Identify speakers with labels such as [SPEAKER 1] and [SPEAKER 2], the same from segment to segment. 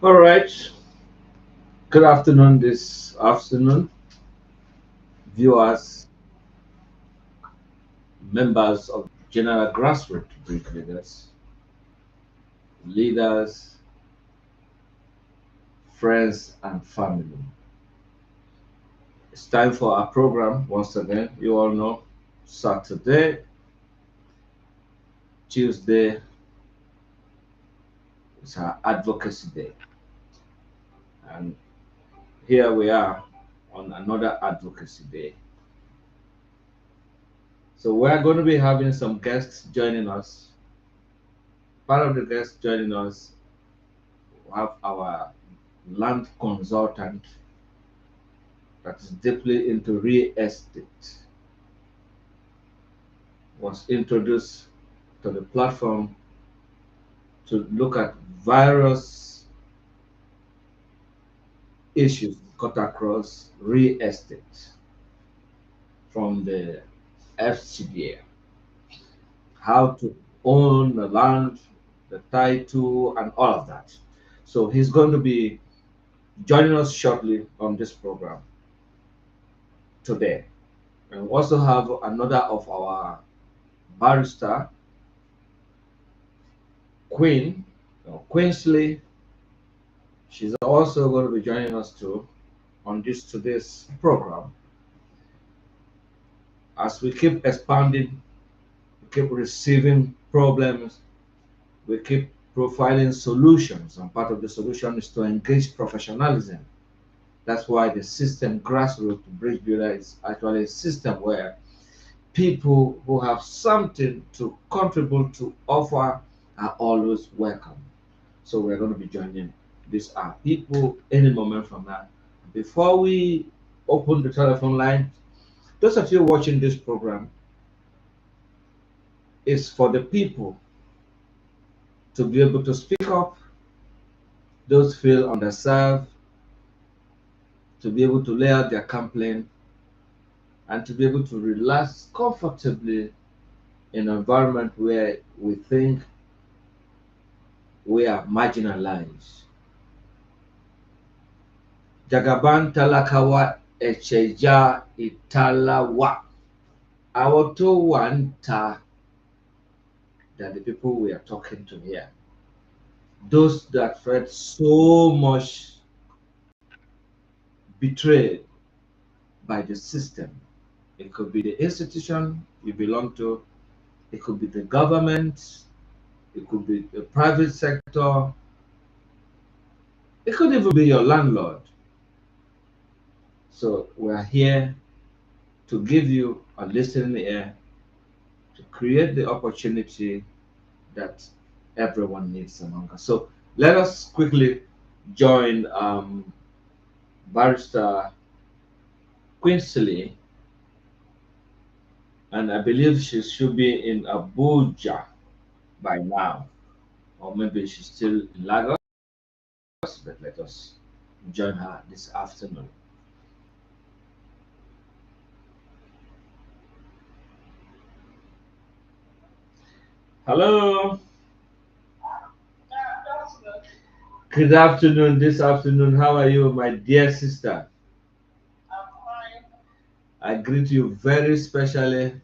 [SPEAKER 1] All right. Good afternoon this afternoon, viewers, members of general grassroots brick leaders, friends, and family. It's time for our program once again. You all know Saturday, Tuesday is our advocacy day. And here we are on another advocacy day. So we're going to be having some guests joining us. Part of the guests joining us, we have our land consultant that is deeply into real estate, was introduced to the platform to look at various issues cut across real estate from the FCDA, how to own the land, the title, and all of that. So he's going to be joining us shortly on this program today. And we also have another of our barrister, Queen, Queensley. She's also going to be joining us too on today's program. As we keep expanding, we keep receiving problems, we keep profiling solutions, and part of the solution is to engage professionalism. That's why the system grassroots bridge builder is actually a system where people who have something to contribute to offer are always welcome. So we're going to be joining these are people any moment from now. Before we open the telephone line, those of you watching this program is for the people to be able to speak up, those feel underserved, to be able to lay out their complaint, and to be able to relax comfortably in an environment where we think we are marginalized. Jagaban talakawa echeja italawa. Awoto wanta that the people we are talking to here. Those that felt so much betrayed by the system. It could be the institution you belong to, it could be the government, it could be the private sector, it could even be your landlord. So we are here to give you a listening ear, to create the opportunity that everyone needs among us. So let us quickly join Barrister Quincy, and I believe she should be in Abuja by now, or maybe she's still in Lagos, but let us join her this afternoon. Hello. Good afternoon. This afternoon, how are you, my dear sister? I greet you very specially.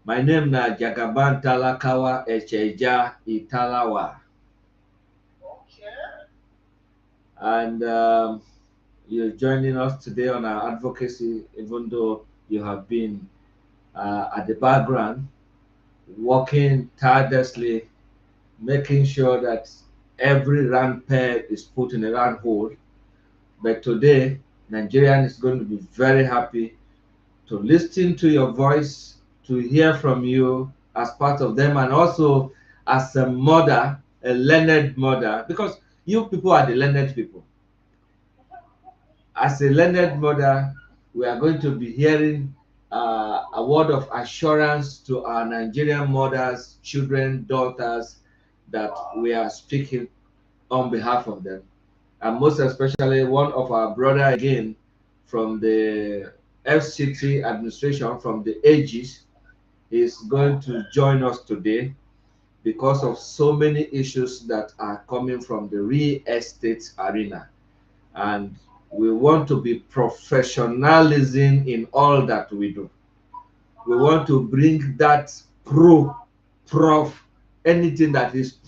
[SPEAKER 1] My name na Jagaban Talakawa Echeja Italawa, and you're joining us today on our advocacy, even though you have been at the background, working tirelessly, making sure that every round peg is put in a round hole. But today, Nigerian is going to be very happy to listen to your voice, to hear from you as part of them, and also as a mother, a learned mother, because you people are the learned people. As a learned mother, we are going to be hearing a word of assurance to our Nigerian mothers, children, daughters, that we are speaking on behalf of them. And most especially, one of our brother again from the FCT administration, from the AGs, is going to join us today because of so many issues that are coming from the real estate arena. And we want to be professionalism in all that we do. We want to bring that prof, anything that is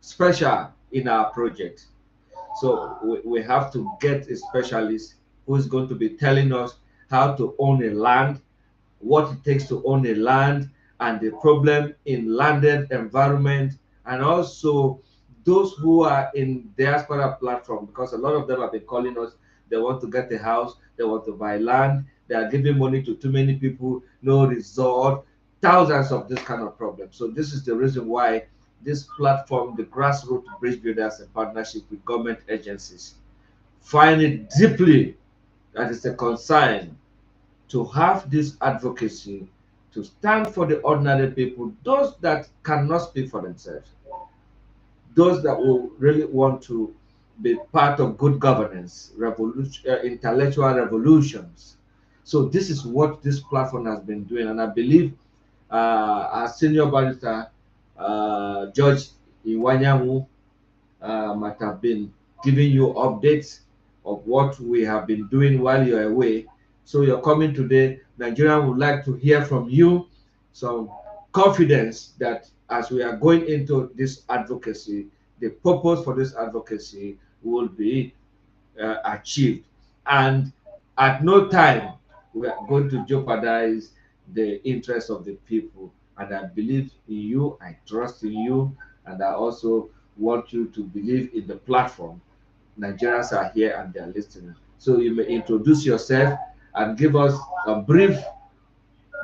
[SPEAKER 1] special in our project. So we have to get a specialist who is going to be telling us how to own a land, what it takes to own a land, and the problem in landed environment, and also those who are in diaspora platform, because a lot of them have been calling us. They want to get a house, they want to buy land, they are giving money to too many people, no result, thousands of this kind of problems. So this is the reason why this platform, the grassroots bridge builders, in partnership with government agencies, find it deeply that it's a concern to have this advocacy, to stand for the ordinary people, those that cannot speak for themselves, those that will really want to be part of good governance, revolution, intellectual revolutions. So this is what this platform has been doing, and I believe our senior barrister, George Iwanyanwu, might have been giving you updates of what we have been doing while you're away. So you're coming today. Nigeria would like to hear from you some confidence that as we are going into this advocacy, the purpose for this advocacy will be achieved. And at no time we are going to jeopardize the interests of the people. And I believe in you, I trust in you, and I also want you to believe in the platform. Nigerians are here and they are listening. So you may introduce yourself and give us a brief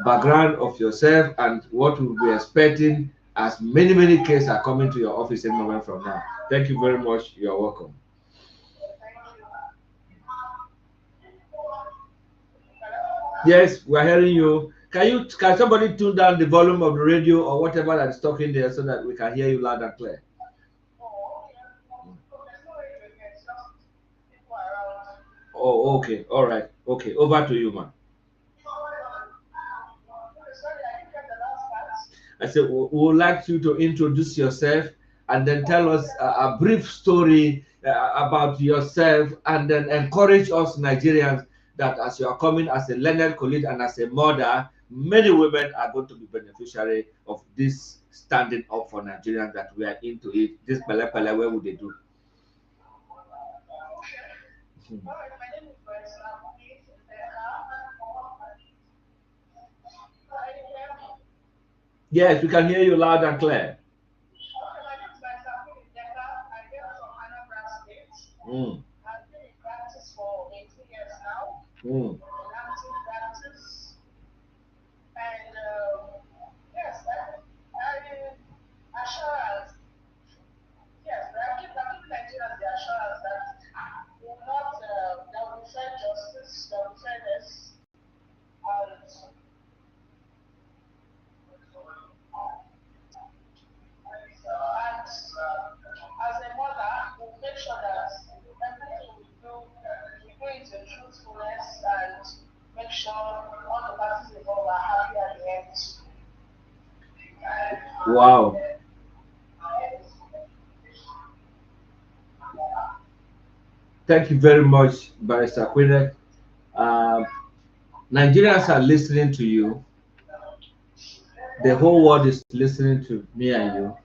[SPEAKER 1] background of yourself and what we'll be expecting, as many cases are coming to your office any moment from now. Thank you very much. You're welcome. Yes, we're hearing you. Can somebody tune down the volume of the radio or whatever that is talking there so that we can hear you loud and clear? Oh, okay. All right. Okay. Over to you, man. I said, we would like you to introduce yourself and then tell us a brief story about yourself, and then encourage us Nigerians that as you are coming as a learned colleague and as a mother, many women are going to be beneficiary of this standing up for Nigerians, that we are into it. This pele pele, where would they do? Hmm. Yes, we can hear you loud and clear. Mm. Mm. Wow. Thank you very much, Barrister Quinnet. Um, Nigerians are listening to you. The whole world is listening to me and you.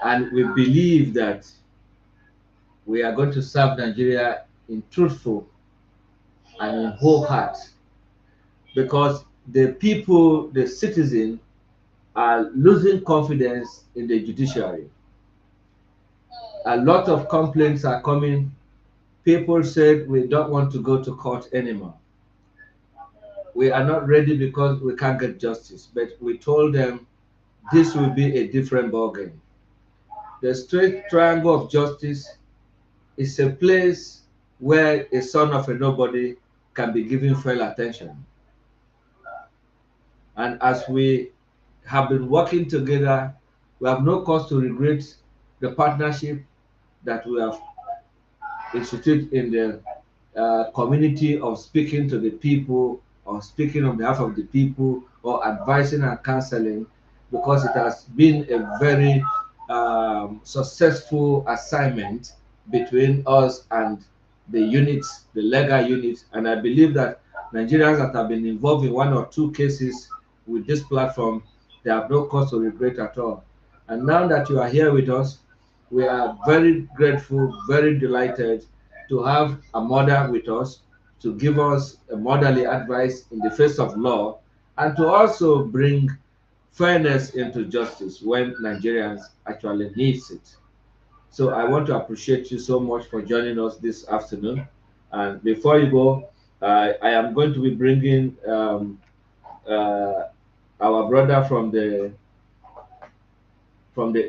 [SPEAKER 1] And we believe that we are going to serve Nigeria in truthful and in whole heart, because the people, the citizen, are losing confidence in the judiciary. A lot of complaints are coming. People said we don't want to go to court anymore. We are not ready because we can't get justice. But we told them this will be a different ballgame. The straight triangle of justice is a place where a son of a nobody can be given full attention. And as we have been working together, we have no cause to regret the partnership that we have instituted in the community of speaking to the people, or speaking on behalf of the people, or advising and counseling, because it has been a very successful assignment between us and the units, the legal units. And I believe that Nigerians that have been involved in one or two cases with this platform, they have no cause to regret at all. And now that you are here with us, we are very grateful, very delighted to have a mother with us to give us a motherly advice in the face of law, and to also bring fairness into justice when Nigerians actually needs it. So I want to appreciate you so much for joining us this afternoon. And before you go, I am going to be bringing uh, our brother from the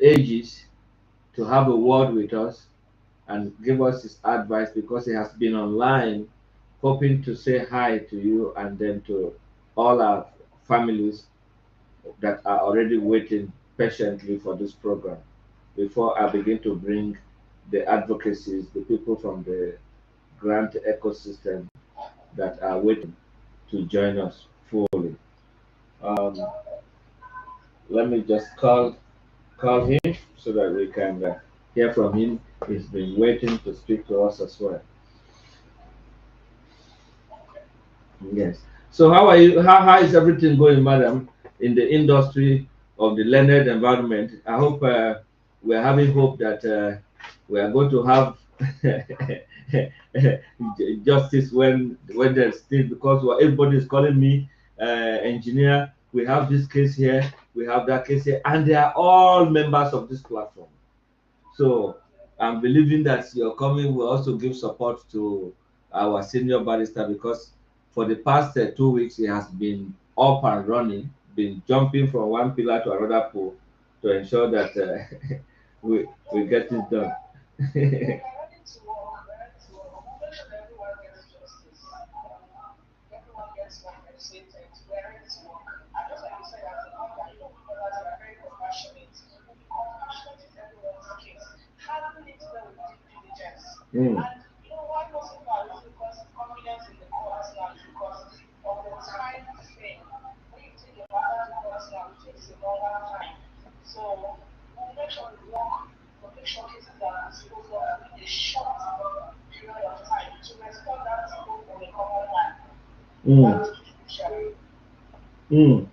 [SPEAKER 1] ages to have a word with us and give us his advice, because he has been online hoping to say hi to you and then to all our families that are already waiting patiently for this program. Before I begin to bring the advocacies, the people from the grant ecosystem that are waiting to join us fully. Um, Let me just call him so that we can hear from him. He's been waiting to speak to us as well. Yes. So how are you? How is everything going, madam, in the industry of the learned environment? I hope we're having hope that we are going to have justice when there's still, because everybody is calling me engineer. We have this case here, we have that case here, and they are all members of this platform. So I'm believing that your coming will also give support to our senior barrister, because for the past 2 weeks he has been up and running, been jumping from one pillar to another pole to ensure that we get it done. Mm. Mm. Mm.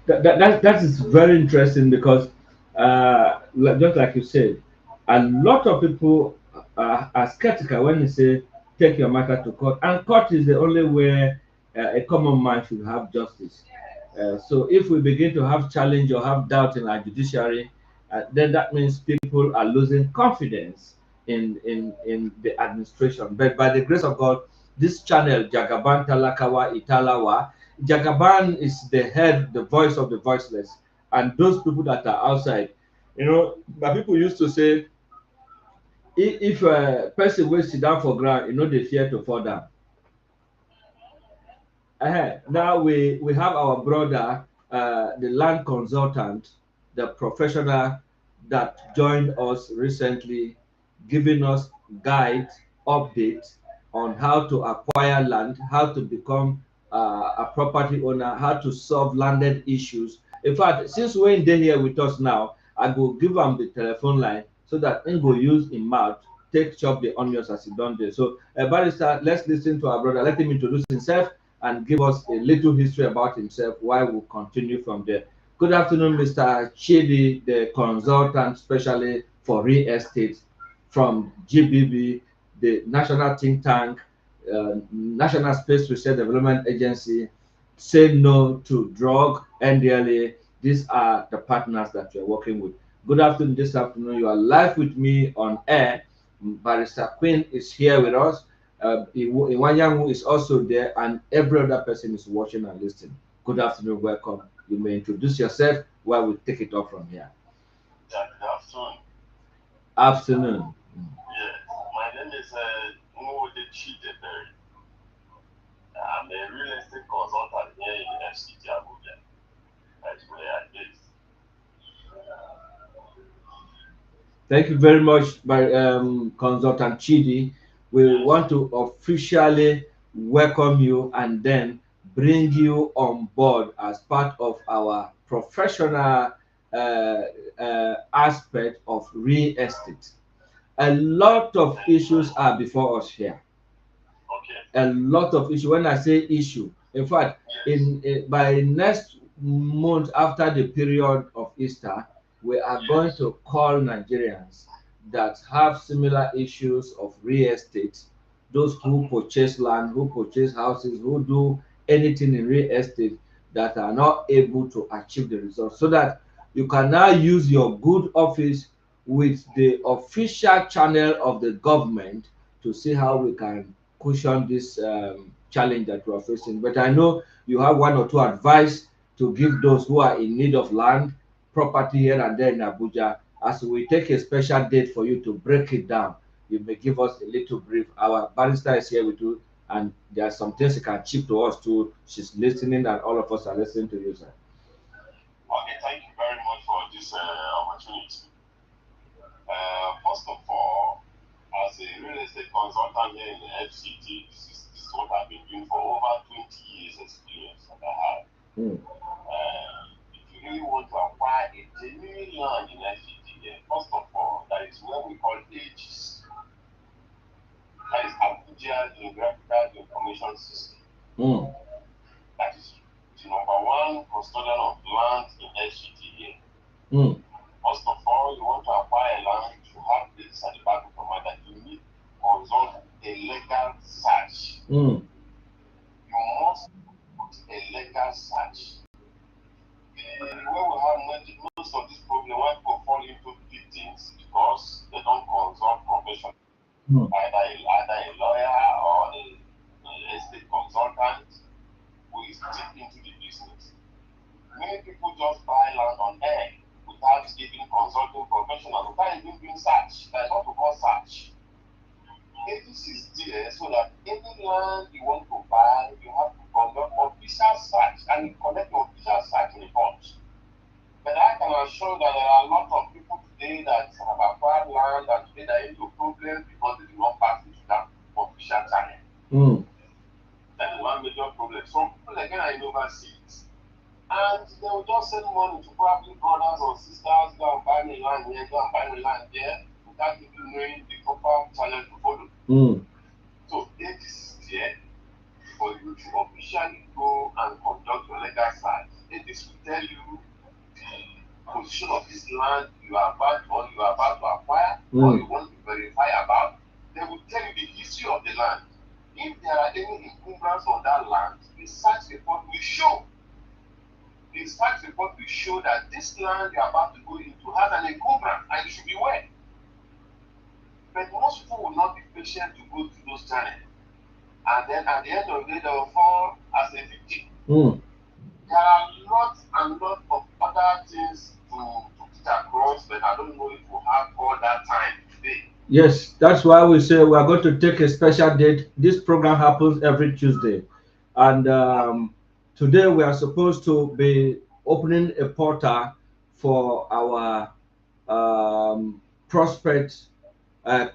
[SPEAKER 1] That is very interesting, because just like you said, a lot of people are skeptical when you say take your matter to court, and court is the only way a common man should have justice. So if we begin to have challenge or have doubt in our judiciary, then that means people are losing confidence in the administration. But by the grace of God, this channel, Jagaban Talakawa Italawa, Jagaban is the head, the voice of the voiceless, and those people that are outside. But people used to say, if a person will sit down for ground, they fear to fall down. Now we have our brother, the land consultant, the professional that joined us recently, giving us guide, updates on how to acquire land, how to become a property owner, how to solve landed issues. In fact, since Wayne dey here with us now, I go give him the telephone line so that he go use him mouth take chop the onions as he done there. So, Barrister, let's listen to our brother. Let him introduce himself and give us a little history about himself while we continue from there. Good afternoon, Mr. Chidi, the consultant specially for real estate from GBB, the national think tank, National Space Research Development Agency. Say no to drug, NDLA. These are the partners that you're working with. Good afternoon. This afternoon, you are live with me on air. Barrister Queen is here with us. Iwanyangu is also there, and every other person is watching and listening. Good afternoon. Welcome. You may introduce yourself while we take it off from here.
[SPEAKER 2] Yeah, good afternoon.
[SPEAKER 1] Afternoon.
[SPEAKER 2] Yes, my name is Gbb Live. I'm a real estate consultant here in the FCT Abuja. That's where I live.
[SPEAKER 1] Thank you very much, by Consultant Chidi. We want to officially welcome you and then bring you on board as part of our professional aspect of real estate. A lot of issues are before us here.
[SPEAKER 2] Okay.
[SPEAKER 1] A lot of issues. When I say issue, in fact, by next month after the period of Easter, we are going to call Nigerians that have similar issues of real estate, those who purchase land, who purchase houses, who do anything in real estate that are not able to achieve the results, so that you can now use your good office with the official channel of the government to see how we can cushion this challenge that we are facing. But I know you have one or two advice to give those who are in need of land, property here and there in Abuja. As we take a special date for you to break it down, you may give us a little brief. Our barrister is here with you, and there are some things you can chip to us too. She's listening, and all of us are listening to you, sir.
[SPEAKER 2] Okay, thank you very much for this opportunity. First of all, as a real estate consultant here in the FCT, this is what I've been doing for over 20 years experience that I have. If you really want to acquire a genuine land in FCT here, first of all, that is what we call AGIS. That is Abuja Geographical Information System. That is the number one custodian of land in FCT here. First of all, you want to acquire land, you have this at the back of your mind that you need to consult a legal search. You must put a legal search. Where we have most of this problem, why people fall into big things because they don't consult professionals. Either a lawyer or an estate consultant who is deep into the business. Many people just buy land on air without even consulting professionals, without even doing search. That's what we call search. This is there so that any land you want to buy, you have to conduct official search and you collect your official search report. But I can assure that there are a lot of people today that have acquired land and today they are into problems because they do not pass into that official channel. That is one major problem. Some people again are in overseas and they will just send money to probably brothers or sisters, go and buy me land here, go and buy me land there, without even knowing the proper channel to follow. So this is there for you to officially go and conduct your legal search. This will tell you the position of this land you are about to acquire or you want to verify about. They will tell you the history of the land. If there are any encumbrance on that land, the search report will show. The search report will show that this land you are about to go into has an encumbrance and you should be aware. But most people will not be patient to go through those channels. And then at the end of the day, they will fall as a victim. There are lots and lots of other things to get across, but I don't know if we have all that time today.
[SPEAKER 1] Yes, that's why we say we are going to take a special date. This program happens every Tuesday. And today we are supposed to be opening a portal for our prospect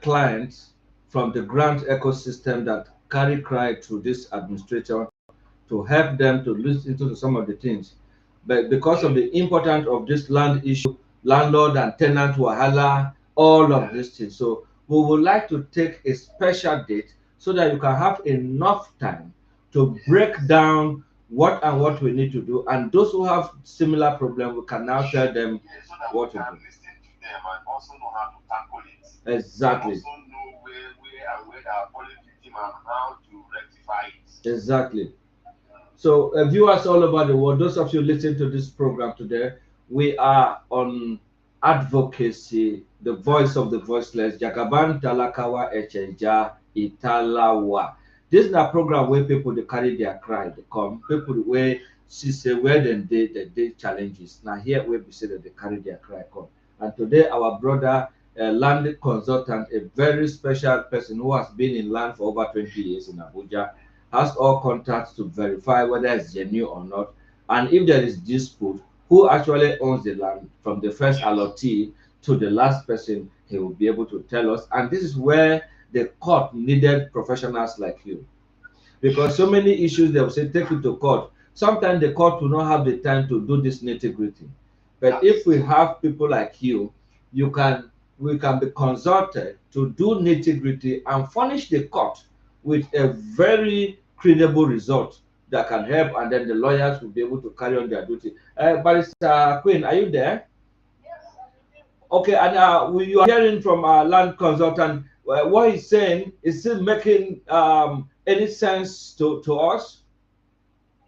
[SPEAKER 1] clients from the grant ecosystem that carry cry to this administrator to help them to look into some of the things. But because of the importance of this land issue, landlord and tenant wahala, all of these things. So we would like to take a special date so that you can have enough time to break down what and what we need to do, and those who have similar problem, we can now tell them
[SPEAKER 2] so that
[SPEAKER 1] what
[SPEAKER 2] we
[SPEAKER 1] to
[SPEAKER 2] can
[SPEAKER 1] do.
[SPEAKER 2] listen to them and also know how to tackle it.
[SPEAKER 1] Exactly.
[SPEAKER 2] And also know where they are falling victim and how to rectify it.
[SPEAKER 1] Exactly. So, viewers all over the world, those of you listening to this program today, we are on Advocacy, the voice of the voiceless. Jagaban Talakawa Echeja Italawa. This is a program where people they carry their cry, they come. People where she say where then they challenges. Now here where we say that they carry their cry come. And today our brother, land consultant, a very special person who has been in land for over 20 years in Abuja, has all contacts to verify whether it's genuine or not, and if there is dispute, who actually owns the land from the first allottee to the last person, he will be able to tell us. And this is where the court needed professionals like you, because so many issues they will say take it to court. Sometimes the court will not have the time to do this nitty-gritty, but if we have people like you, you can we can be consulted to do nitty-gritty and furnish the court with a very credible result that can help, and then the lawyers will be able to carry on their duty. Barrister Queen, are you there? Okay, and you are hearing from our land consultant. What he's saying is still making any sense to us?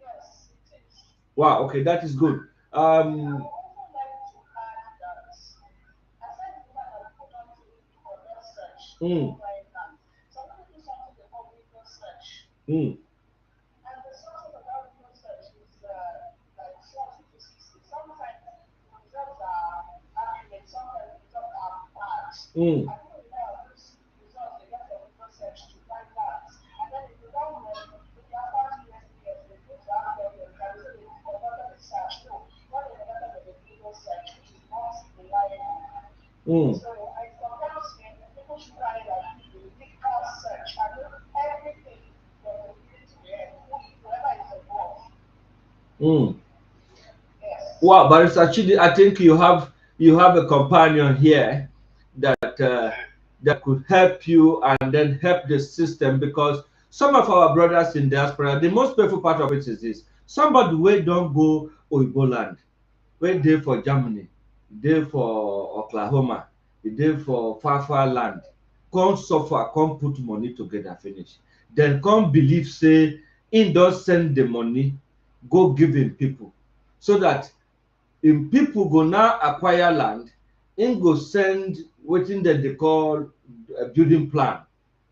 [SPEAKER 2] Yes, it is.
[SPEAKER 1] Wow, okay, that is good.
[SPEAKER 2] Um,
[SPEAKER 1] mm, mm, mm. Mm. Mm. Wow, Barrister Chidi, I think you have a companion here that that could help you and then help the system, because some of our brothers in diaspora, the most painful part of it is this: somebody wey don go Oyibo land, wey dey for Germany, dey for Oklahoma, e dey for far far land, come suffer, come put money together finish, then come believe say im don send the money go give im people, so that im people go now acquire land, im go send wetin dem dey call building plan,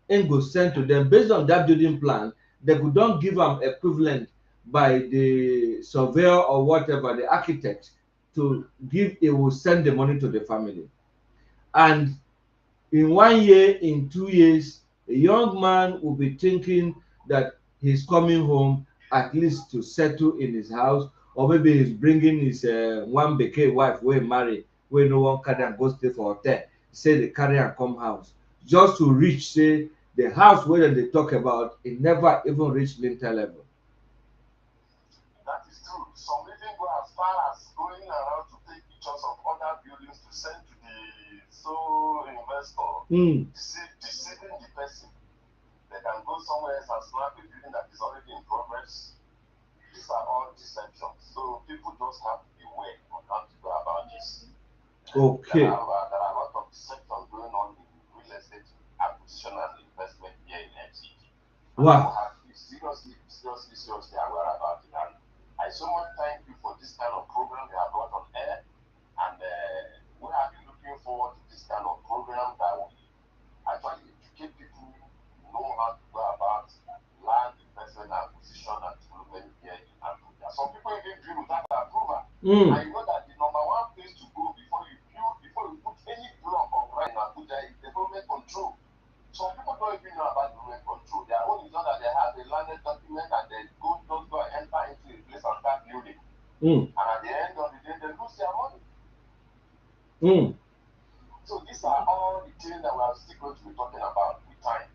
[SPEAKER 1] im go send to them. Based on that building plan, dem go don give am equivalent by the surveyor or whatever, the architect, to give, he will send the money to the family. And in 1 year, in 2 years, a young man will be thinking that he's coming home at least to settle in his house, or maybe he's bringing his one beke wife wey marry, wey no wan carry am go stay for hotel, say they carry am come house, just to reach say the house wey dem dey talk about, e never even reach lintel level.
[SPEAKER 2] That is true. Some even go as far as going around to take pictures of other buildings to send to the sole investor, deceiving the person. They can go somewhere else and snap a building that is already in progress. These are all deceptions. So people just have to be aware on how to go about this.
[SPEAKER 1] Okay.
[SPEAKER 2] There are a lot of deceptions going on in real estate acquisition and investment here in FCT.
[SPEAKER 1] Wow.
[SPEAKER 2] People have to be seriously aware about it. And I so much thank you for this kind of program you have brought on air. And we have been looking forward to this kind of program that will actually educate people, know how to go about land investment acquisition and development here in Abuja. Some people even build without approval. I know that the number one place to go before you put any block of land in Abuja is development control. Some people don't even know about development control. Their own is not that they have a landed document and they just go and enter into a place and start building. And at the end of the day, they lose their money. So these are all the things that we are still going to be talking about with time.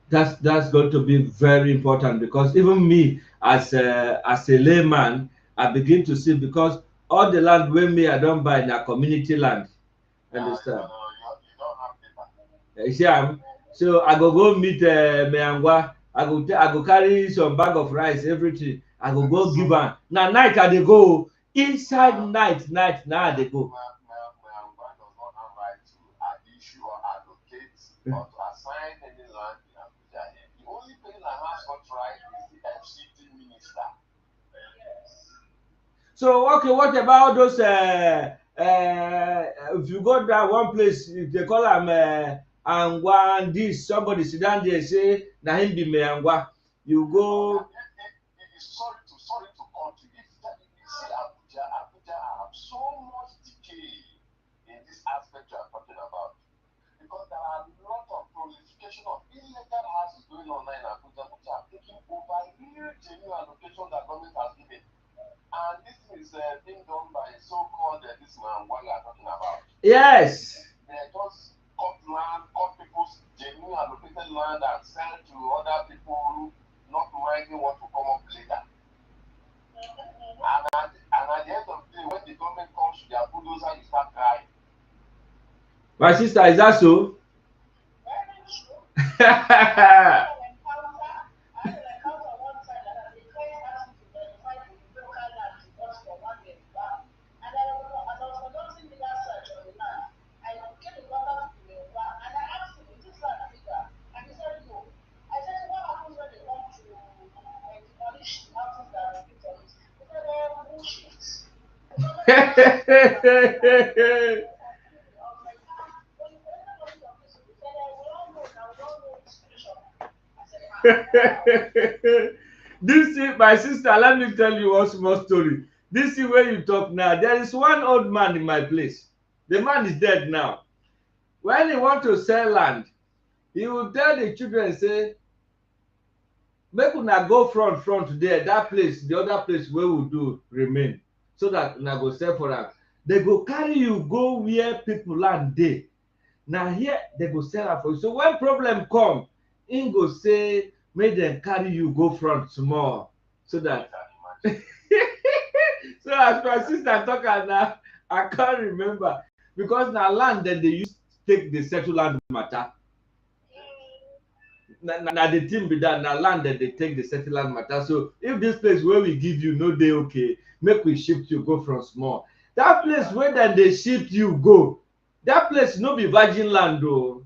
[SPEAKER 1] That's going to be very important, because even me as a layman, I begin to see, because all the land wey me I don buy na community land. Understand?
[SPEAKER 2] You don't have paper.
[SPEAKER 1] So I go meet Meangwa. I go carry some bag of rice, everything. I go give am. Na night I dey go. Inside night now I dey go.
[SPEAKER 2] Meangwa does not have right to issue or allocate or to assign any land in Abuja. The only person that has such right is the FCT minister.
[SPEAKER 1] So okay, what about those if you go that one place, if they call am Angwa and this, somebody sit down there say na him be Meangwa. You go.
[SPEAKER 2] Sorry to cut you. If you see Abuja have so much decay in this aspect you are talking about, because there are a lot of proliferation of illegal houses going on in Abuja which are taking over real genuine allocation that government has given. And this is being done by so-called this man what you are talking about.
[SPEAKER 1] Yes.
[SPEAKER 2] They just cut people's genuine allocated land and sell to other people not minding what to come up later. And at the end of the day, when the government comes to their bulldozer, you start crying.
[SPEAKER 1] My sister, is that so? This thing, my sister, let me tell you one small story. This thing where you talk now, there is one old man in my place. The man is dead now. When he want to sell land, he will tell the children, say, make una go front there, that place, the other place where we do remain, so that una go sell for am. They go carry you go where people land dey. Na here they go sell am for you. So when problem come, him go say make dem carry you go front small, so that so as my sister talk am now, I can't remember, because na land dem dey use take dey settle land matter. Na the thing be that na land dem dey take dey settle land matter. So if this place wey we give you no dey okay, make we shift you go from small. That place wey dem dey shift you go, that place no be virgin land o.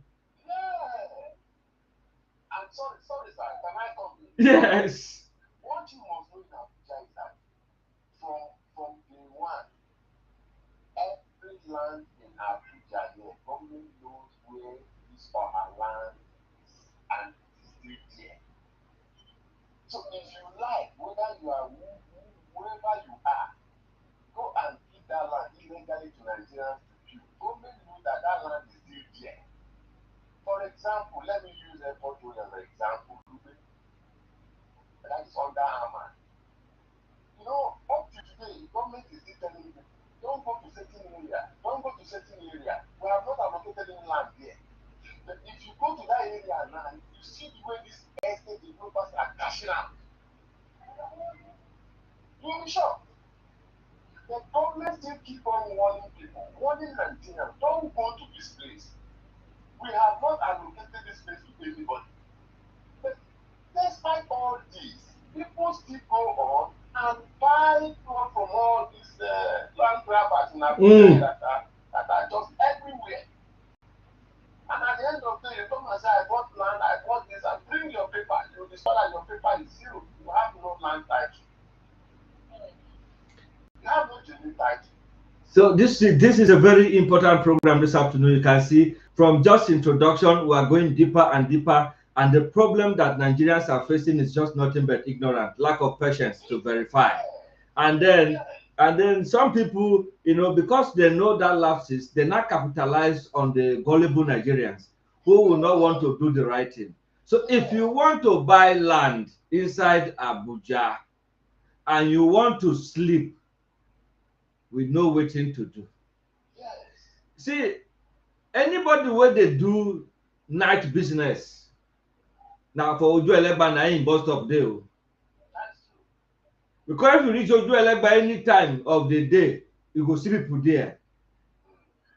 [SPEAKER 2] And sorry sir, can I come in?
[SPEAKER 1] Yes.
[SPEAKER 2] What you must know in Abuja is that from day one, every land in Abuja here, government knows where this or her land is and it is still there. So if you like, whether you are wherever you are, go and give that land illegally to Nigerians to build. Government knows that land is still there. For example, let me use Airport Road as an example. That is under Armour. You know, up to today, government is still telling you, don't go to certain area, don't go to certain area. We have not allocated any land there. But if you go to that area now, you see the way these estate developers are cashing out. You'll be shocked. The government still keep on warning people, warning Nigerians, don't go to this place. We have not allocated this place to anybody. But despite all this, people still go on and buy from all these land grabbers in Abuja that are just everywhere. And at the end of the day, you come and say, I bought land, I bought this, and bring your paper. You discover that your paper is zero. You have no land title. You have no genuine title.
[SPEAKER 1] So this is a very important program this afternoon. You can see from just introduction, we are going deeper and deeper. And the problem that Nigerians are facing is just nothing but ignorance, lack of patience to verify. And then some people, you know, because they know that lapses, they not capitalize on the gullible Nigerians who will not want to do the right thing. So if you want to buy land inside Abuja and you want to sleep, we know what thing to do. See, anybody where they do night business, now for Oju Elegba na im bus stop there. Because if you reach Oju Elegba any time of the day, you go see people there.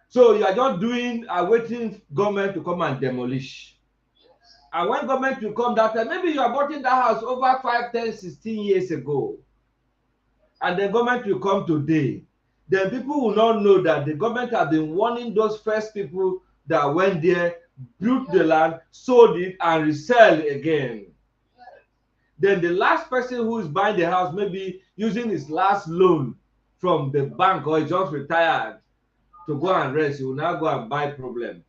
[SPEAKER 1] So you are just doing, waiting government to come and demolish. And when government will come that time, maybe you are bought in that house over 5, 10, 16 years ago, and the government will come today. Then people will not know that the government have been warning those first people that went there, built the land, sold it, and resell again. Then the last person who is buying the house, maybe using his last loan from the bank, or he just retired to go and rest, he will now go and buy problem.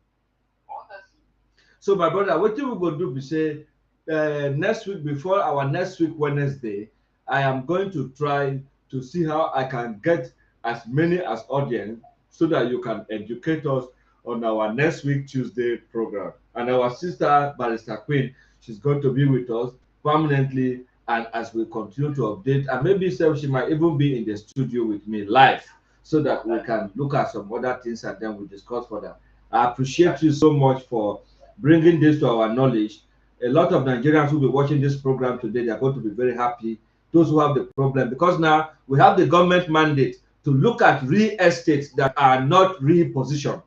[SPEAKER 1] So my brother, wetin we go do be say, next week, before our next week Wednesday, I am going to try to see how I can get as many as audience, so that you can educate us on our next week Tuesday program. And our sister Barrister Queen, she's going to be with us permanently, and as we continue to update, and maybe she might even be in the studio with me live, so that we can look at some other things and then we discuss further. I appreciate you so much for bringing this to our knowledge. A lot of Nigerians who will be watching this program today, they are going to be very happy. Those who have the problem, because now we have the government mandate to look at real estates that are not repositioned.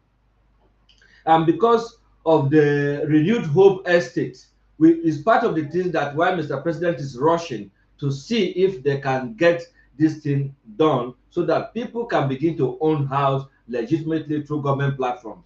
[SPEAKER 1] And because of the renewed hope estate, is part of the thing that why Mr. President is rushing to see if they can get this thing done, so that people can begin to own house legitimately through government platforms.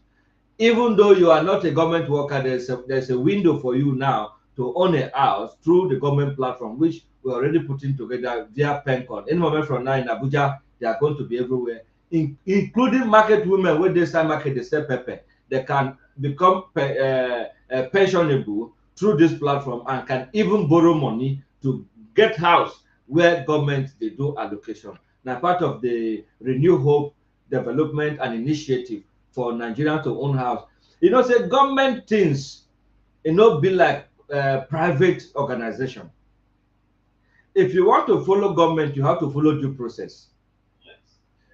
[SPEAKER 1] Even though you are not a government worker, there's a window for you now to own a house through the government platform, which we're already putting together via Pencon. Any moment from now in Abuja, they are going to be everywhere, including market women. When they start market, they sell pepper. They can become pensionable through this platform, and can even borrow money to get house where government they do allocation. Now, part of the Renew Hope development and initiative for Nigerians to own house. You know, say government things, be like private organization. If you want to follow government, you have to follow due process. Yes.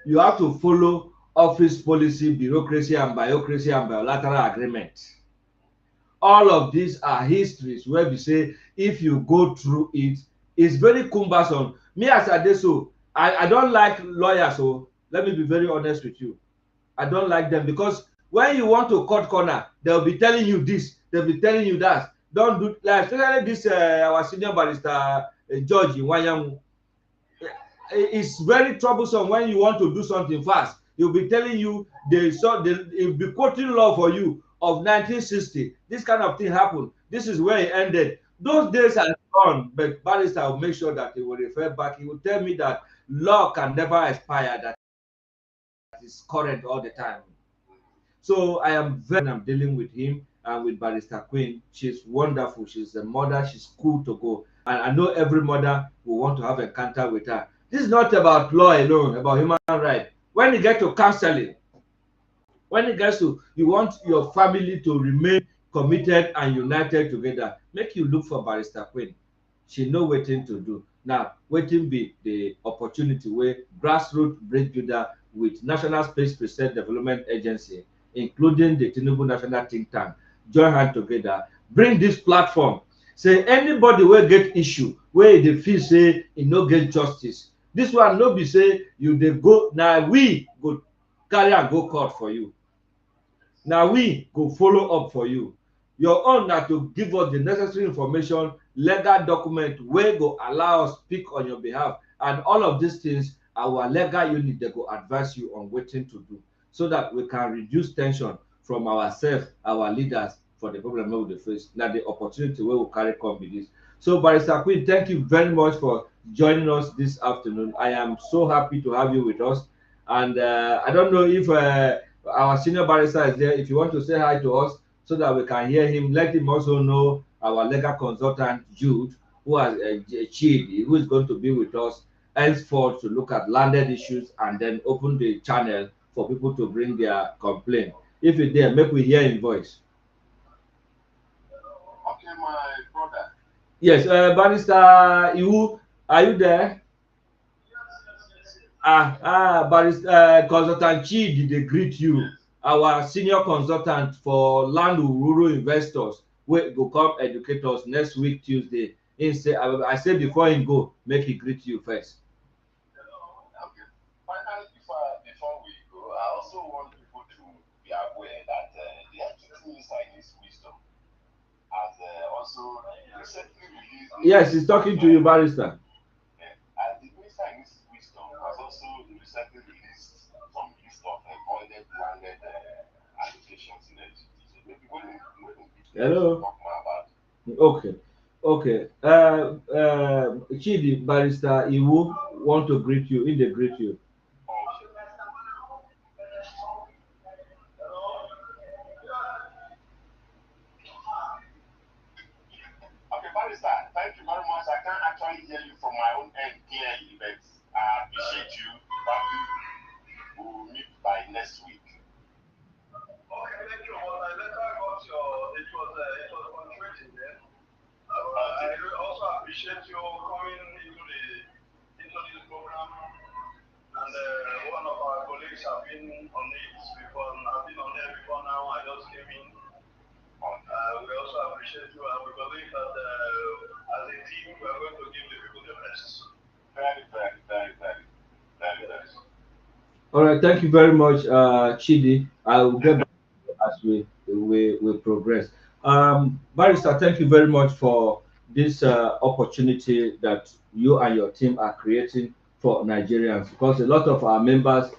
[SPEAKER 1] You have to follow office policy, bureaucracy, and biocracy, and bilateral agreement. All of these are histories where we say if you go through it, it's very cumbersome. Me as Adeso, I don't like lawyers, so let me be very honest with you. I don't like them, because when you want to cut corner, they'll be telling you this, they'll be telling you that. Don't do, like especially this our senior barrister George Iwanyamu. It's very troublesome when you want to do something fast. He'll be telling you he'll be quoting law for you of 1960. This kind of thing happened. This is where it ended. Those days are gone, but barrister will make sure that he will refer back. He will tell me that law can never expire, that is current all the time. So I am very, I'm dealing with him and with Barrister Queen. She's wonderful. She's a mother. She's cool to go. And I know every mother will want to have an encounter with her. This is not about law alone, about human rights. When you get to counseling, when it gets to you want your family to remain committed and united together, make you look for Barrister Queen. She know wetin to do. Now, wetin be the opportunity where grassroots bridge builder with National Space Research Development Agency, including the Tinubu National Think Tank, join hand together, bring this platform. Say anybody wey get issue, wey dey feel say e no get justice, this one no be say you dey go, na we go carry am go court for you. Na we go follow up for you. Your own na to give us the necessary information, legal document wey go allow us speak on your behalf, and all of these things our legal unit dey go advise you on wetin to do, so that we can reduce tension from ourselves, our leaders, for the problem wey we dey face. Na the opportunity wey we carry come be this. So Barrister Queen, thank you very much for joining us this afternoon. I am so happy to have you with us, and I don't know if our senior barrister is there. If you want to say hi to us so that we can hear him, let him also know our legal consultant Jude, who has Chidi, who is going to be with us henceforth to look at landed issues and then open the channel for people to bring their complaint. If it's there, make we hear him voice.
[SPEAKER 2] Okay, my brother.
[SPEAKER 1] Yes, Barrister Iwu, are you there? Barrister Consultant Chidi, they greet you. Our senior consultant for land rural investors, wey go come educate us next week Tuesday. He say, I say before him go, make he greet you first.
[SPEAKER 2] Okay. Finally, before we go, I also want people to also recently released.
[SPEAKER 1] Yes, he's talking to you, barrister.
[SPEAKER 2] And the Minister in his wisdom has also recently released some list of avoided landed allocations in LGT. So maybe when we
[SPEAKER 1] Hello.
[SPEAKER 2] talk more about it.
[SPEAKER 1] Okay. Okay. Chidi, barrister Iwu want to greet you. In the greet you.
[SPEAKER 2] Okay, barrister, thank you very much. I can't actually hear you from my own end clearly, but I appreciate you. Probably we'll meet by next week.
[SPEAKER 3] Okay, thank you. Well, I later got your, it was punctuating then. I also appreciate you coming into this program. And one of our colleagues have been on it before. I've been on there before now. I just came in. We also appreciate you, and we believe that as a team, we are going to give the people the best.
[SPEAKER 2] Very, very, very, very, very, very.
[SPEAKER 1] All right. Thank you very much, Chidi. I will get back as we progress. Barrister, thank you very much for this opportunity that you and your team are creating for Nigerians, because a lot of our members,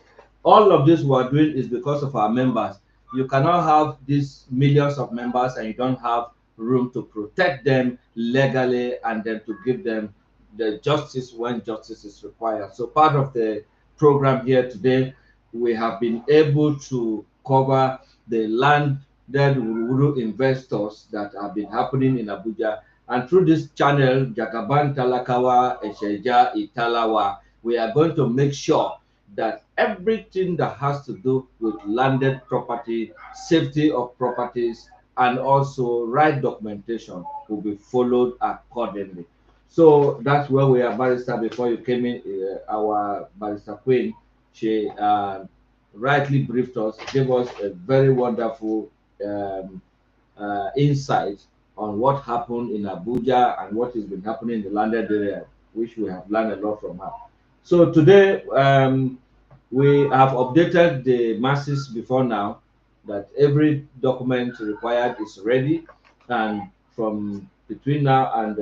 [SPEAKER 1] all of this we are doing is because of our members. You cannot have these millions of members and you don't have room to protect them legally and then to give them the justice when justice is required. So part of the program here today, we have been able to cover the landed Ururu investors that have been happening in Abuja. And through this channel, Jagaban Talakawa, Esheja Italawa, we are going to make sure that everything that has to do with landed property, safety of properties, and also right documentation will be followed accordingly. So that's where we are, barrister. Before you came in, our barrister Queen, she rightly briefed us, gave us a very wonderful um, insight on what happened in Abuja and what has been happening in the landed area, which we have learned a lot from her. So today, we have updated the masses before now that every document required is ready, and from between now and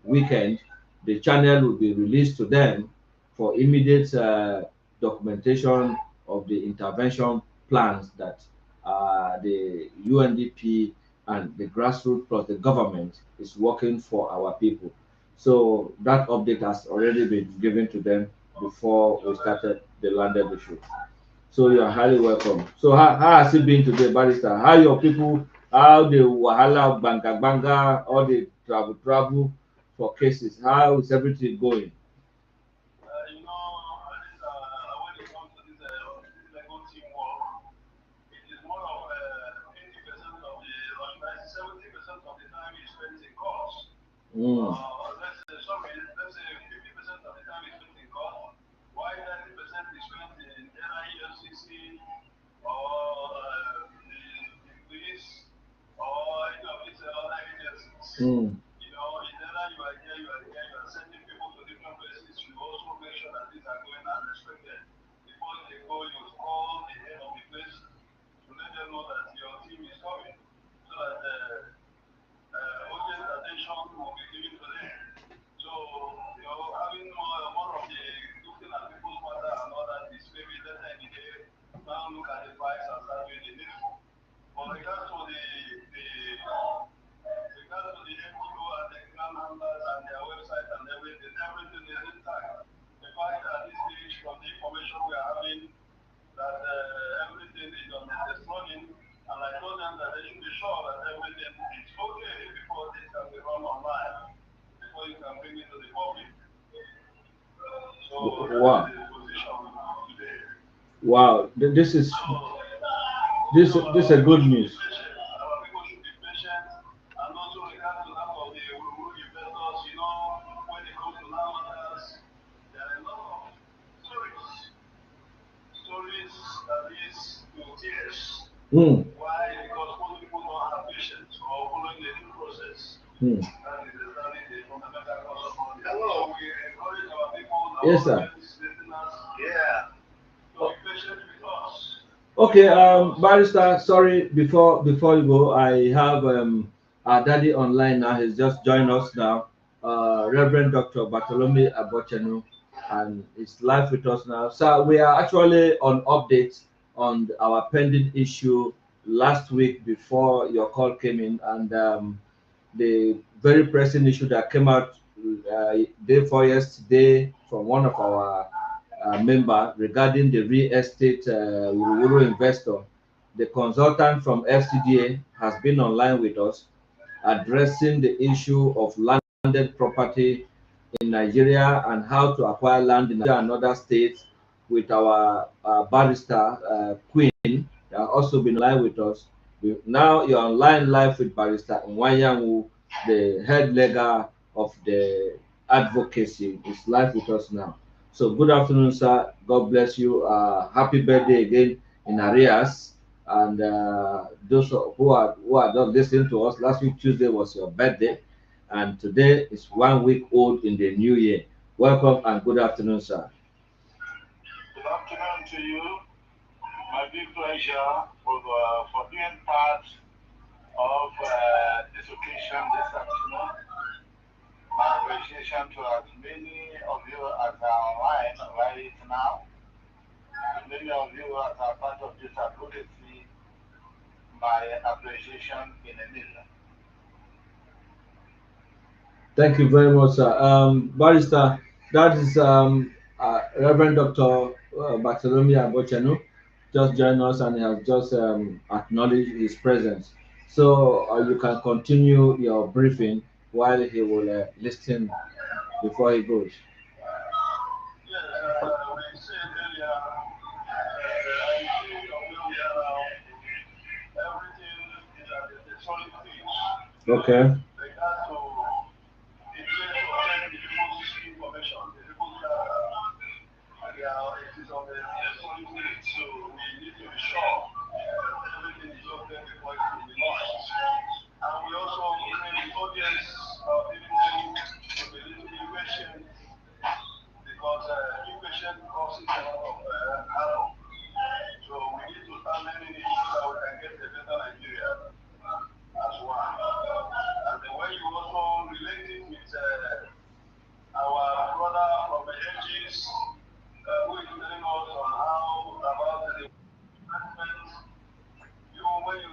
[SPEAKER 1] weekend, the channel will be released to them for immediate documentation of the intervention plans that the UNDP and the grassroots plus the government is working for our people. So that update has already been given to them before we started the landed issue. So you are highly welcome. So how has it been today, barrister? How your people, how the wahala banga banga, all the travel for cases, how is everything going?
[SPEAKER 3] You know, when it comes to this legal teamwork, it is more of 80% of the, or 70% of the time is spent in courts. Let's say 50% of the time is spent in court, while 90% is spent in NIFCC or the police or any of these other agencies. You know, in general, you are here, you are sending people to different places. You also make sure that things are going as expected. Before they go, you call the head of the place to let them know that your team is coming, so that urgent attention will be given to them. So, you know, having more of the looking at people's matter and all that is maybe later in the day, now look at the price and start doing the needful. But regards to the MPO and the exam handlers and their website and everything is intact. The fact that this stage, from the information we are having, that everything is on the running, and I told them that they should be sure that everything is okay before this can be run online, before you can bring it to the public. So
[SPEAKER 1] wow.
[SPEAKER 3] That is the position today.
[SPEAKER 1] Wow, this is a good news.
[SPEAKER 3] Our people should be patient, and also regard to that of the investors. You know, when it comes to land matters, there are a lot of stories that leads to tears. Why? Because most people don't have patience or following the due process. That is the fundamental cause of all this. So we encourage our people,
[SPEAKER 1] Yes, sir.
[SPEAKER 3] listeners, to be patient with us.
[SPEAKER 1] Okay, barrister, sorry, before you go, I have our daddy online now. He's just joined us now. Reverend Dr. Bartholomew Abochenu, and is live with us now. So we are actually on updates on our pending issue last week before your call came in, and the very pressing issue that came out day before yesterday from one of our member regarding the real estate Ururu investor. The consultant from FCDA has been online with us addressing the issue of landed property in Nigeria and how to acquire land in Nigeria and other states with our barrister Queen that also been live with us. Now you're online live with barrister Nwanyanwu, the head legal of the advocacy, is live with us now. So good afternoon, sir. God bless you. Happy birthday again in arrears. And those who are not listening to us, last week Tuesday was your birthday, and today is 1 week old in the new year. Welcome and good afternoon, sir.
[SPEAKER 3] Good afternoon to you. My big pleasure for being part of this occasion this afternoon. My appreciation to as many of you as are online right now. Many of you as are part of this advocacy. My appreciation in a million.
[SPEAKER 1] Thank you very much, sir. Barrister, that is Reverend Dr. Bartholomew Abochenu just joined us and he has just acknowledged his presence. So you can continue your briefing while he will listen before he goes.
[SPEAKER 3] Yes, we said earlier, I see of where we are now, everything is at the solid stage.
[SPEAKER 1] Okay.
[SPEAKER 3] They got to in place of getting the people's information, the people's data, and it is on the solid stage, so we need to be sure everything is okay before it will be launched. And we also need the audience people to be a little bit patient because impatient causes a lot of harm. So we need to start learning it so that we can get a better Nigeria as one. And the way you also relate it with our brother from the edges, who is telling us on how about the investment. When you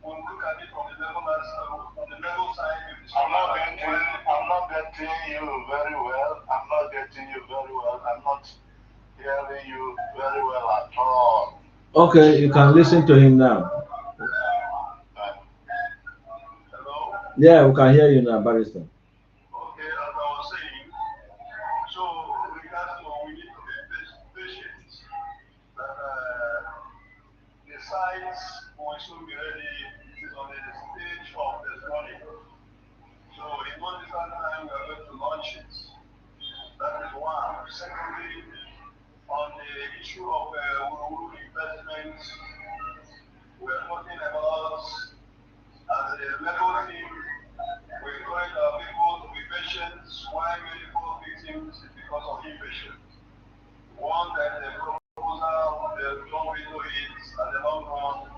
[SPEAKER 3] look at it from the level side, I'm not getting you very well. I'm not getting you very well. I'm not hearing you very well at all.
[SPEAKER 1] Okay, you can listen to him now.
[SPEAKER 3] Hello?
[SPEAKER 1] Yeah, we can hear you now, Barrister.
[SPEAKER 3] Okay, as I was saying, so regards to we need to be patient that the sites will soon be ready. It is on the stage of the running. So in no distant time we are going to launch it. That is one. Secondly, on the issue of Ururu investments, we are talking about as a legal team, we encourage our people to be patient. Why many poor victims is because of impatience. One that the proposal, they don't really do it at the long run.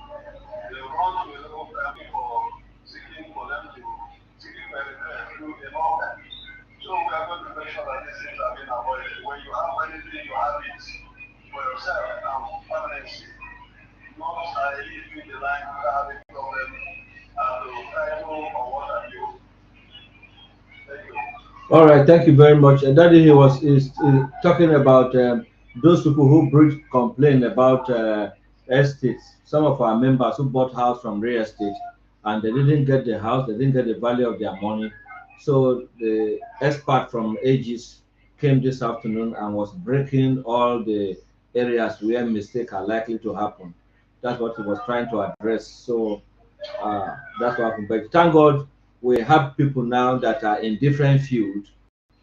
[SPEAKER 3] They run to a local family for seeking for them to seeking for a through the law. So we are going to make sure that these things are being avoided. When you have anything, you have it for yourself and permanency. Not between the line without having problem the title or what have you. Thank you.
[SPEAKER 1] All right, thank you very much. And Daddy, he was is talking about those people who bring complain about estates. Some of our members who bought house from real estate and they didn't get the house, they didn't get the value of their money. So the expert from Aegis came this afternoon and was breaking all the areas where mistakes are likely to happen. That's what he was trying to address. So that's what happened. But thank God we have people now that are in different fields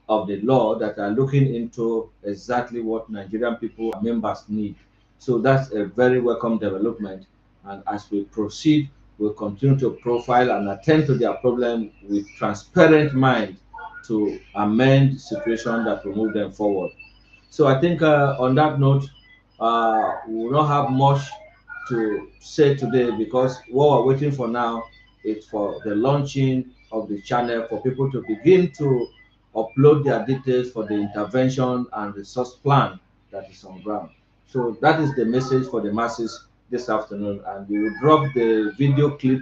[SPEAKER 1] of the law that are looking into exactly what Nigerian people members need. So that's a very welcome development. And as we proceed, we'll continue to profile and attend to their problem with transparent mind to amend the situation that will move them forward. So I think on that note, we will not have much to say today because what we're waiting for now It's for the launching of the channel for people to begin to upload their details for the intervention and resource plan that is on ground. So that is the message for the masses this afternoon, and we will drop the video clip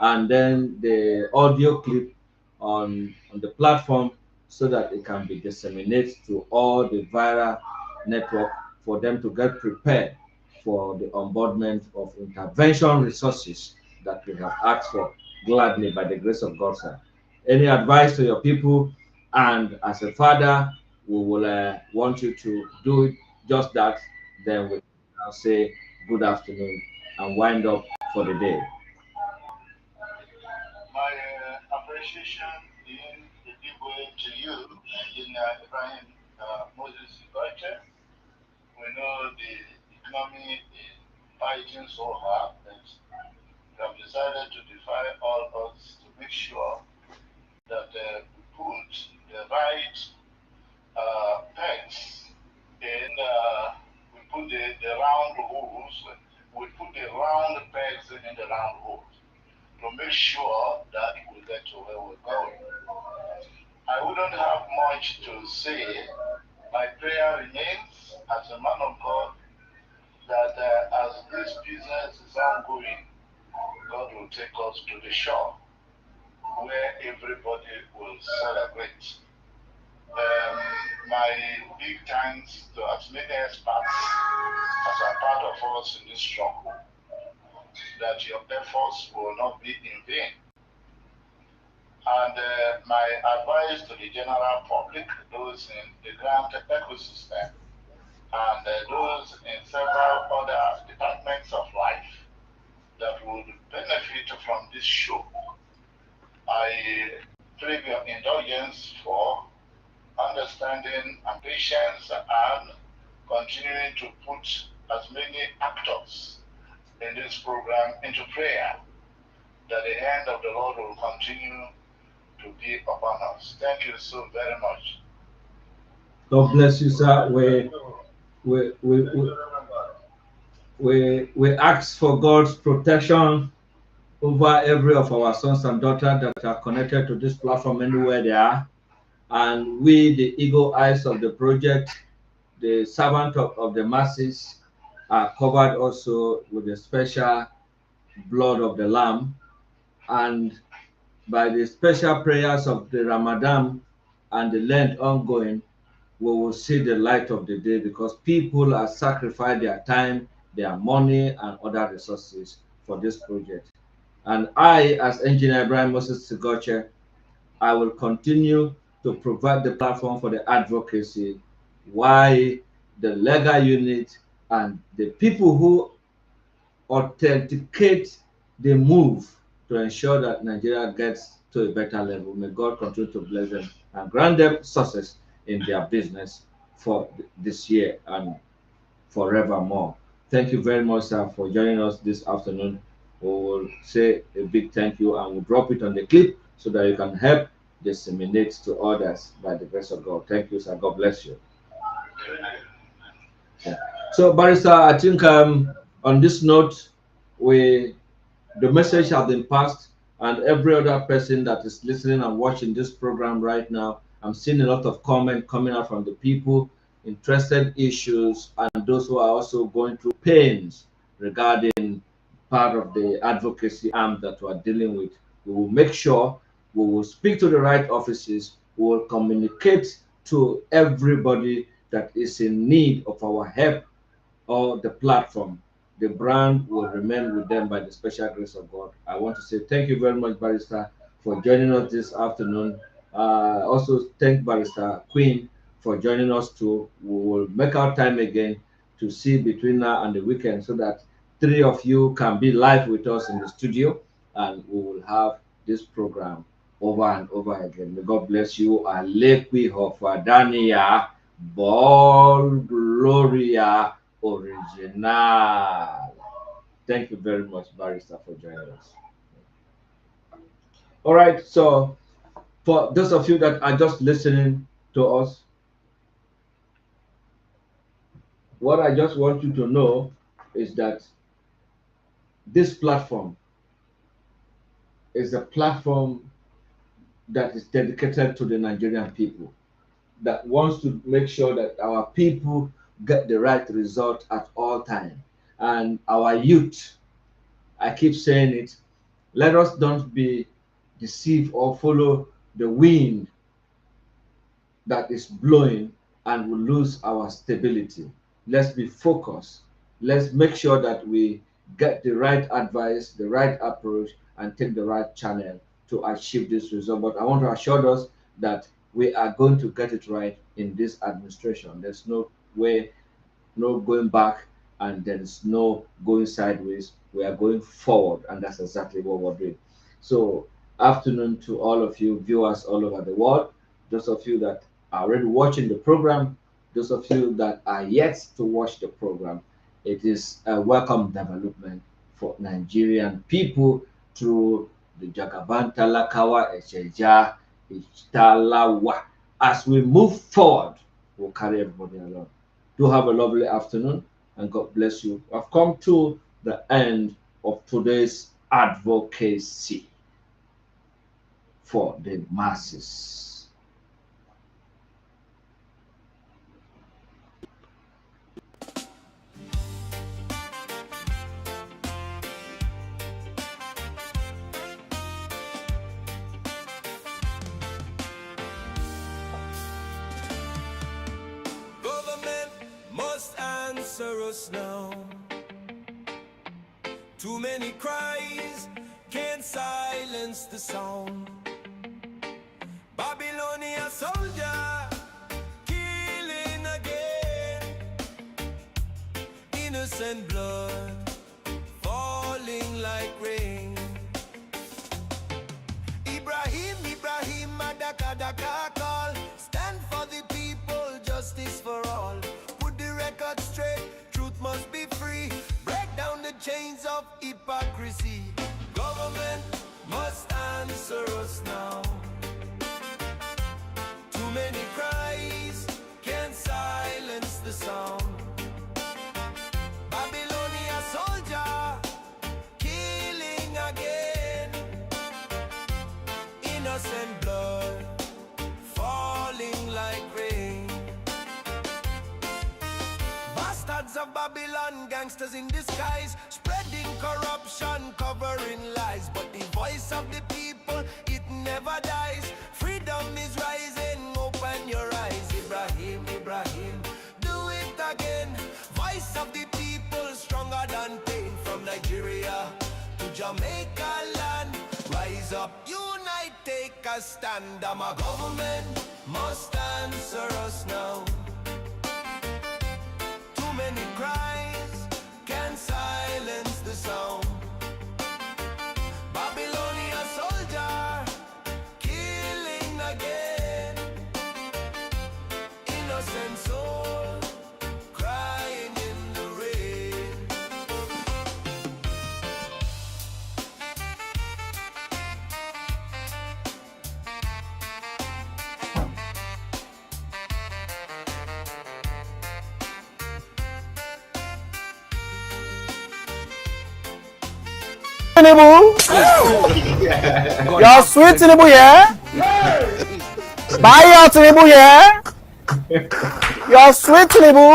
[SPEAKER 1] and then the audio clip on the platform so that it can be disseminated to all the viral network for them to get prepared for the onboardment of intervention resources that we have asked for gladly by the grace of God, sir. Any advice to your people? And as a father, we will want you to do it just that. Then we now say good afternoon and wind up for the day.
[SPEAKER 3] My appreciation in the deep way to you, Engineer Ibrahim Moses Ibache. We know the economy is fighting so hard that we have decided to defy all odds to make sure that we put the right pegs in, we put the round holes, we put the round pegs in the round holes to make sure that we get to where we're going. I wouldn't have much to say. My prayer remains as a man of God that as this business is ongoing, God will take us to the shore where everybody will celebrate. My big thanks to as many experts as are part of us in this struggle, that your efforts will not be in vain. And my advice to the general public, those in the grant ecosystem, and those in several other departments of life that would benefit from this show, I crave your indulgence for understanding and patience and continuing to put as many actors in this program into prayer that the hand of the Lord will continue to be upon us. Thank you so very much.
[SPEAKER 1] God bless you, sir. We ask for God's protection over every of our sons and daughters that are connected to this platform anywhere they are. And we, the eagle eyes of the project, the servant of the masses, are covered also with the special blood of the Lamb. And by the special prayers of the Ramadan and the Lent ongoing, we will see the light of the day because people are sacrificing their time, their money, and other resources for this project. And I, as Engineer Ibrahim Moses Sigoche, I will continue to provide the platform for the advocacy, why the legal unit and the people who authenticate the move to ensure that Nigeria gets to a better level. May God continue to bless them and grant them success in their business for this year and forevermore. Thank you very much, sir, for joining us this afternoon. We will say a big thank you and we'll drop it on the clip so that you can help disseminate to others by the grace of God. Thank you, sir. God bless you. Yeah. So, Barrister, I think on this note, the message has been passed, and every other person that is listening and watching this program right now, I'm seeing a lot of comment coming out from the people interested issues and those who are also going through pains regarding part of the advocacy arm that we are dealing with. We will make sure we will speak to the right offices, we will communicate to everybody that is in need of our help or the platform. The brand will remain with them by the special grace of God. I want to say thank you very much, Barrister, for joining us this afternoon. Also, thank Barrister Queen for joining us too. We will make our time again to see between now and the weekend so that three of you can be live with us in the studio and we will have this program over and over again. May God bless you. Alekwi Hofadania, Ball Gloria Original. Thank you very much, Barrister, for joining us. All right, so for those of you that are just listening to us, what I just want you to know is that this platform is a platform that is dedicated to the Nigerian people, that wants to make sure that our people get the right result at all time. And our youth, I keep saying it, let us don't be deceived or follow the wind that is blowing and we lose our stability. Let's be focused. Let's make sure that we get the right advice, the right approach, and take the right channel to achieve this result. But I want to assure us that we are going to get it right in this administration. There's no way, no going back, and there is no going sideways. We are going forward, and that's exactly what we're doing. So, afternoon to all of you viewers all over the world. Those of you that are already watching the program, those of you that are yet to watch the program, it is a welcome development for Nigerian people through the Jagabanta Lakawa Echeja Ichtalawa. As we move forward, we'll carry everybody along. Do have a lovely afternoon and God bless you. I've come to the end of today's advocacy for the masses.
[SPEAKER 4] Government must answer us now. Too many cries can't silence the sound. Babylonia soldier killing again. Innocent blood falling like rain. Ibrahim, Madaka call. Stand for the people, justice for all. Put the record straight, truth must be free. Break down the chains of hypocrisy. Government must answer us now. Too many cries can't silence the sound. Babylonia soldier killing again. Innocent blood falling like rain. Bastards of Babylon, gangsters in disguise, spreading corruption, covering lies. But the voice of the people, it never dies. Freedom is rising, open your eyes. Ibrahim, do it again. Voice of the people, stronger than pain. From Nigeria to Jamaica land, rise up, unite, take a stand. Our government must answer us now. Too many cries can't silence the sound. Babylonia soldier killing again. Innocent soul crying in the rain.
[SPEAKER 5] Tinubu, you're sweet Tinubu, yeah? Buy your Tinubu, yeah? You're sweet Tinubu.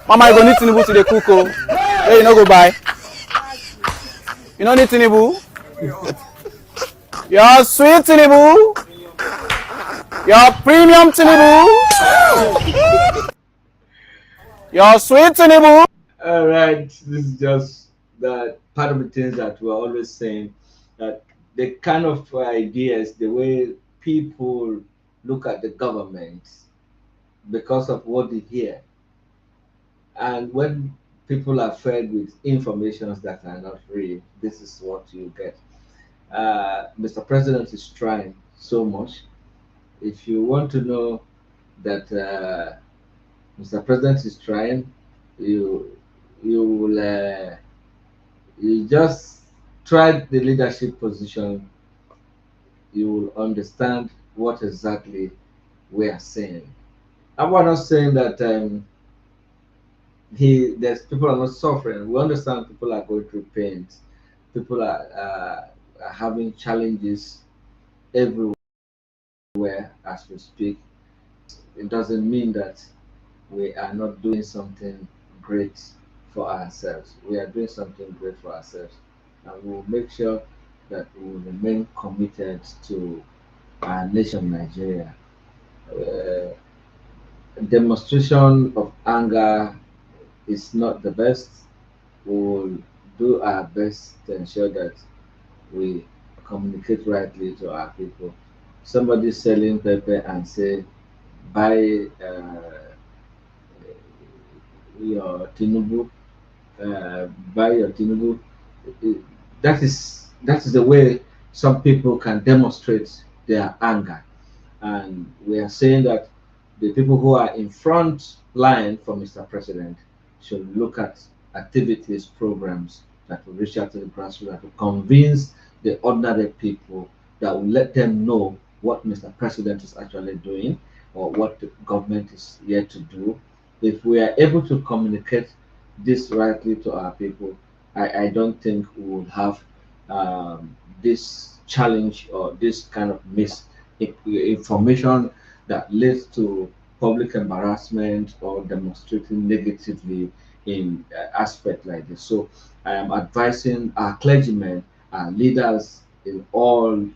[SPEAKER 5] Mama, you go need Tinubu to the cook. Hey, you no go buy. You don't need Tinubu. You're sweet Tinubu. You're premium Tinubu. You're sweet Tinubu.
[SPEAKER 1] All right, this is just that part of the things that we're always saying, that the kind of ideas, the way people look at the government because of what they hear. And when people are fed with informations that are not real, this is what you get. Mr. President is trying so much. If you want to know that Mr. President is trying, you will you just try the leadership position. You will understand what exactly we are saying. And we're not saying that there's people are not suffering. We understand people are going through pains. People are are having challenges everywhere as we speak. It doesn't mean that we are not doing something great for ourselves. We are doing something great for ourselves, and we'll make sure that we will remain committed to our nation, Nigeria. Uh, Demonstration of anger is not the best. We will do our best to ensure that we communicate rightly to our people. Somebody selling pepper and say, buy your Tinubu, uh, buy your Tinubu. That is the way some people can demonstrate their anger. And we are saying that the people who are in front line for Mr. President should look at activities, programs that will reach out to the grassroots, that will convince the ordinary people, that will let them know what Mr. President is actually doing or what the government is yet to do. If we are able to communicate this rightly to our people, I don't think we will have this challenge or this kind of misinformation that leads to public embarrassment or demonstrating negatively in aspect like this. So I am advising our clergymen and leaders in all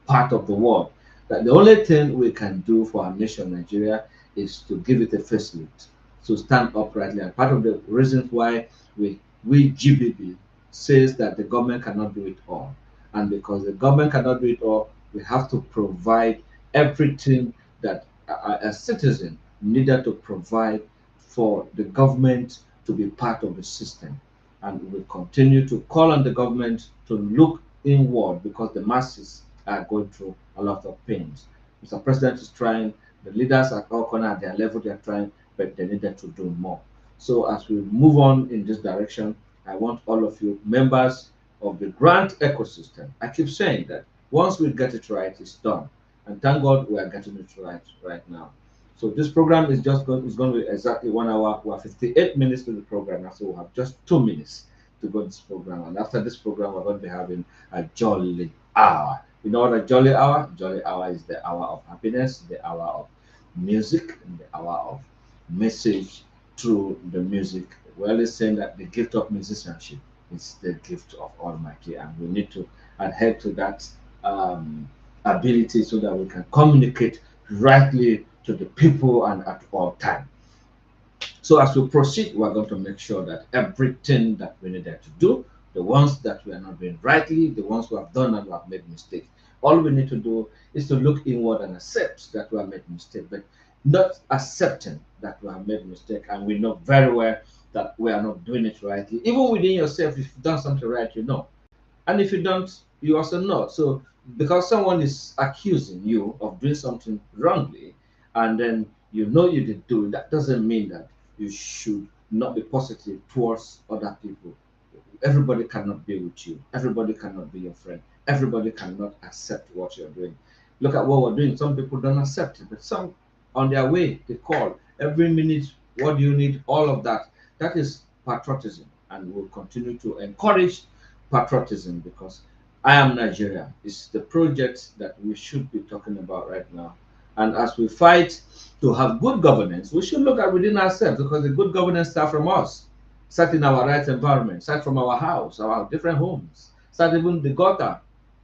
[SPEAKER 1] part of the world that the only thing we can do for our nation, Nigeria, is to give it a facelift, to stand uprightly. And part of the reasons why we GBB says that the government cannot do it all, and because the government cannot do it all, we have to provide everything that a citizen needed to provide for the government to be part of the system. And we continue to call on the government to look inward because the masses are going through a lot of pains. Mr. President is trying, the leaders at all corners at their level they are trying, but they needed to do more. So as we move on in this direction, I want all of you members of the grant ecosystem. I keep saying that once we get it right, it's done. And thank God we are getting it right now. So this program is is going to be exactly 1 hour. We have 58 minutes to the program, so we'll have just 2 minutes to go to this program. And after this program, we're going to be having a jolly hour. You know what a jolly hour? Jolly hour is the hour of happiness, the hour of music, and the hour of message through the music. We're always saying that the gift of musicianship is the gift of Almighty, and we need to adhere to that ability so that we can communicate rightly to the people and at all time. So as we proceed, we're going to make sure that everything that we needed to do, the ones that we are not doing rightly, the ones who have done and who have made mistakes, all we need to do is to look inward and accept that we have made mistakes, but not accepting that we have made mistake, and we know very well that we are not doing it rightly. Even within yourself, if you've done something right, you know. And if you don't, you also know. So because someone is accusing you of doing something wrongly, and then you know you did do it, that doesn't mean that you should not be positive towards other people. Everybody cannot be with you. Everybody cannot be your friend. Everybody cannot accept what you're doing. Look at what we're doing. Some people don't accept it, but some on their way they call every minute. What do you need? All of that. That is patriotism, and we'll continue to encourage patriotism because I am Nigeria. It's the project that we should be talking about right now. And as we fight to have good governance, we should look at within ourselves because the good governance starts from us. Start in our right environment, start from our house, our different homes, start even the gutter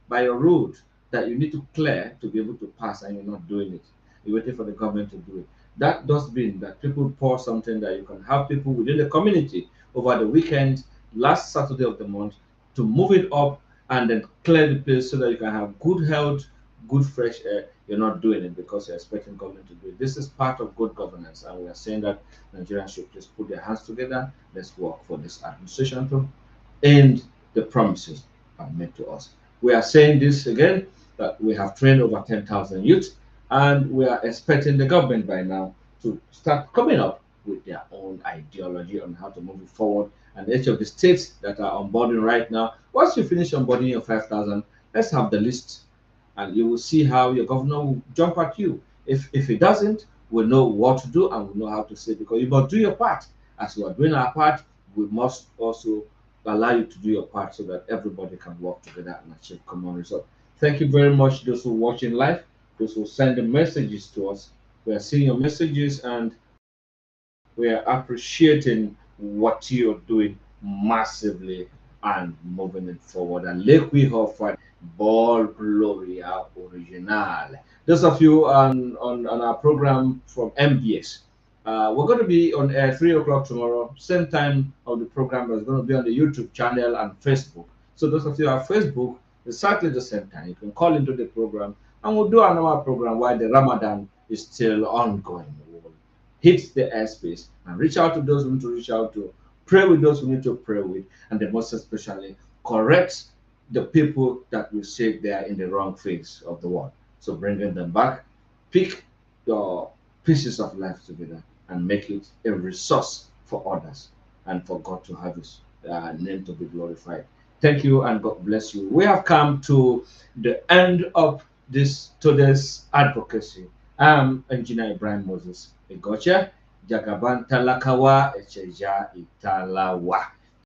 [SPEAKER 1] by your road that you need to clear to be able to pass and you're not doing it. You're waiting for the government to do it. That does mean that people pour something that you can have people within the community over the weekend, last Saturday of the month, to move it up and then clear the place so that you can have good health, good fresh air. You're not doing it because you're expecting government to do it. This is part of good governance, and we are saying that Nigerians should please put their hands together. Let's work for this administration to end the promises are made to us. We are saying this again that we have trained over 10,000 youth, and we are expecting the government by now to start coming up with their own ideology on how to move it forward. And each of the states that are onboarding right now, once you finish onboarding your 5,000, let's have the list, and you will see how your governor will jump at you. If he doesn't, we'll know what to do and we'll know how to say, because you must do your part. As we are doing our part, we must also allow you to do your part so that everybody can work together and achieve common result. Thank you very much, those who are watching live, those who send the messages to us. We are seeing your messages and we are appreciating what you're doing massively and moving it forward. And like we offer Ball Gloria Original. Those of you on our program from MBS, we're going to be on air 3 o'clock tomorrow. Same time of the program is going to be on the YouTube channel and Facebook. So those of you on Facebook, exactly the same time. You can call into the program and we'll do another program while the Ramadan is still ongoing. We'll hit the airspace and reach out to those who need to reach out to, pray with those who need to pray with, and then most especially correct the people that we say they are in the wrong phase of the world. So bringing them back, pick your pieces of life together and make it a resource for others and for God to have his name to be glorified. Thank you and God bless you. We have come to the end of this today's advocacy. I'm Engineer Ibrahim Moses. Egocha, Jagaban Talakawa, Echeja Italawa.